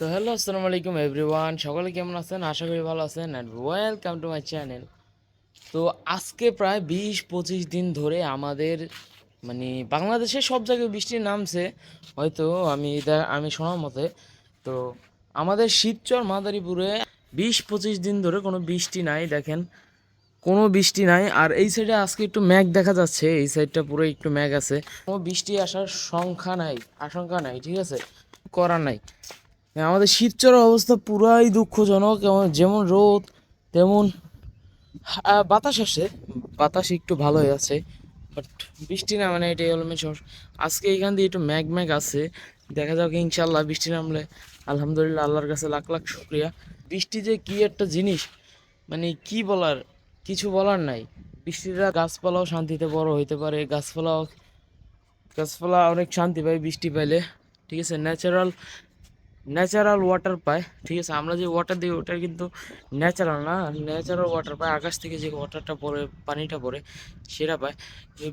তো হ্যালো, আসসালামু আলাইকুম এভরিওয়ান। সকলে কেমন আছেন? আশা করি ভালো আছেন and welcome to my channel. তো আজকে প্রায় 20-25 দিন ধরে আমাদের মানে বাংলাদেশের সব জায়গায় বৃষ্টি নামছে হয়তো, আমি শোনার মতে। তো আমাদের শিবচর মাদারীপুরে 20-25 দিন ধরে কোনো বৃষ্টি নাই, দেখেন কোনো বৃষ্টি নাই। আর এই সাইডে আজকে একটু মেঘ দেখা যাচ্ছে, এই সাইডটা পুরো একটু মেঘ আছে, কোনো বৃষ্টি আসার আশঙ্কা নাই, ঠিক আছে, করার নাই। হ্যাঁ, আমাদের শিবচরের অবস্থা পুরাই দুঃখজনক। যেমন রোদ তেমন বাতাস আসে, বাতাস একটু ভালোই আছে, বাট বৃষ্টি না, মানে এটাই হলো মেন সমস্যা। আজকে এখান দিয়ে একটু ম্যাগ ম্যাগ আছে, দেখা যাক ইনশাল্লাহ বৃষ্টি নামলে আলহামদুলিল্লাহ, আল্লাহর কাছে লাখ লাখ শুক্রিয়া। বৃষ্টি যে কি একটা জিনিস, মানে কি বলার, কিছু বলার নাই। বৃষ্টিটা গাছপালাও শান্তিতে বড় হইতে পারে, গাছপালা অনেক শান্তি পায় বৃষ্টি পাইলে, ঠিক আছে, ন্যাচারাল ওয়াটার পায়, ঠিক আছে। আমরা যে ওয়াটার দিই ওটা কিন্তু ন্যাচারাল না, ন্যাচারাল ওয়াটার পায়, আকাশ থেকে যে ওয়াটারটা পড়ে, পানিটা পড়ে, সেটা পায়।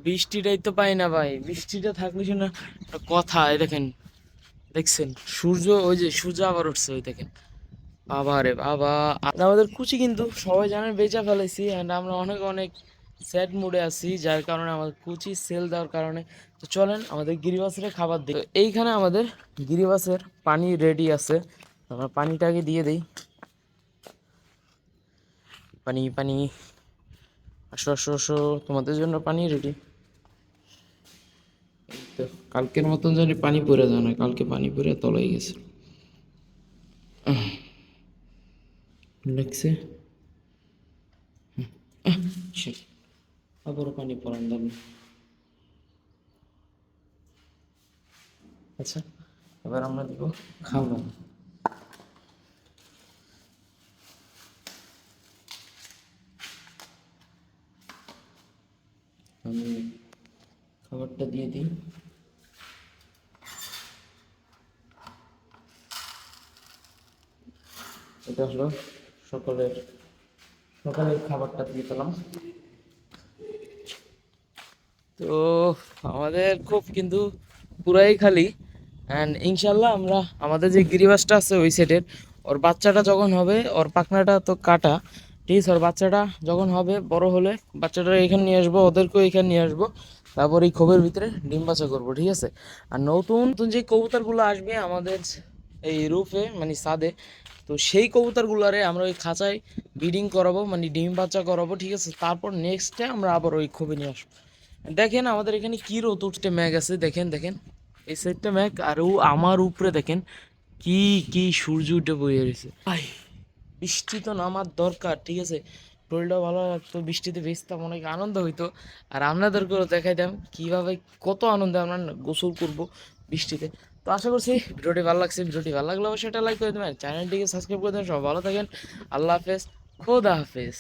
বৃষ্টিটাই তো পাই না ভাই, বৃষ্টিটা থাকলে সে না একটা কথা। এই দেখেন, দেখছেন সূর্য, ওই যে সূর্য আবার উঠছে, ওই দেখেন, বাবা রে বাবা। আর আমাদের কুচি কিন্তু সবাই জানেন বেচা ফেলেছি, অ্যান্ড আমরা অনেক অনেক স্যাড মুডে আছি, যার কারণে আমাদের কুচি সেল দেওয়ার কারণে। তো চলেন আমাদের গিরিবাসের খাবার দিই। তো এইখানে আমাদের গিরিবাসের পানি রেডি আছে, আমরা পানিটাকে দিয়ে দিই। পানি পানি, আসো আসো আসো, তোমাদের জন্য পানি রেডি। তো কালকের মতন জানি পানি পড়ে যায় না, কালকে পানি পড়ে তলাই গেছে, লাগছে। shit, আবারও পানি পড়ান দামি। আচ্ছা, এবার আমরা দিব খাবার। আমি খাবারটা দিয়ে দিই। এটা হলো সকালের সকালের খাবারটা দিয়ে পেলাম। তো আমাদের খুব কিন্তু পুরাই খালি, অ্যান্ড ইনশাল্লাহ আমরা আমাদের যে গিরিবাসটা আছে ওই সেটের, ওর বাচ্চাটা যখন হবে, ওর পাখনাটা তো কাটা, ঠিক আছে, ওর বাচ্চাটা যখন হবে, বড় হলে বাচ্চাটা এখানে নিয়ে আসবো, ওদেরকেও এখানে নিয়ে আসবো, তারপর এই খোপের ভিতরে ডিম বাচ্চা করবো, ঠিক আছে। আর নতুন নতুন যে কবুতরগুলো আসবে আমাদের এই রুফে, মানে ছাদে, তো সেই কবুতরগুলারে আমরা ওই খাঁচায় ব্রিডিং করাবো, মানে ডিম বাচ্চা করাবো, ঠিক আছে। তারপর নেক্সটে আমরা আবার ওই খোপে নিয়ে আসবো। দেখেন আমাদের এখানে কি রোদ উঠতে ম্যাগ আছে, দেখেন দেখেন, এই সাইডটা ম্যাগ, আর ও আমার উপরে দেখেন কি কি সূর্য উঠে বয়ে রয়েছে ভাই। বৃষ্টি তো নামার দরকার, ঠিক আছে, শরীরটা ভালো লাগতো, বৃষ্টিতে ভিজতাম, অনেক আনন্দ হইতো। আর আপনাদেরকেও দেখাইতাম কিভাবে কত আনন্দে আমরা গোসল করব বৃষ্টিতে। তো আশা করছি ভিডিওটি ভালো লাগছে, ভিডিওটি ভালো লাগলে অবশ্যই এটা লাইক করে দেবেন, চ্যানেলটিকে সাবস্ক্রাইব করে দেবেন। সব ভালো থাকেন, আল্লাহ হাফেজ, খোদা হাফেজ।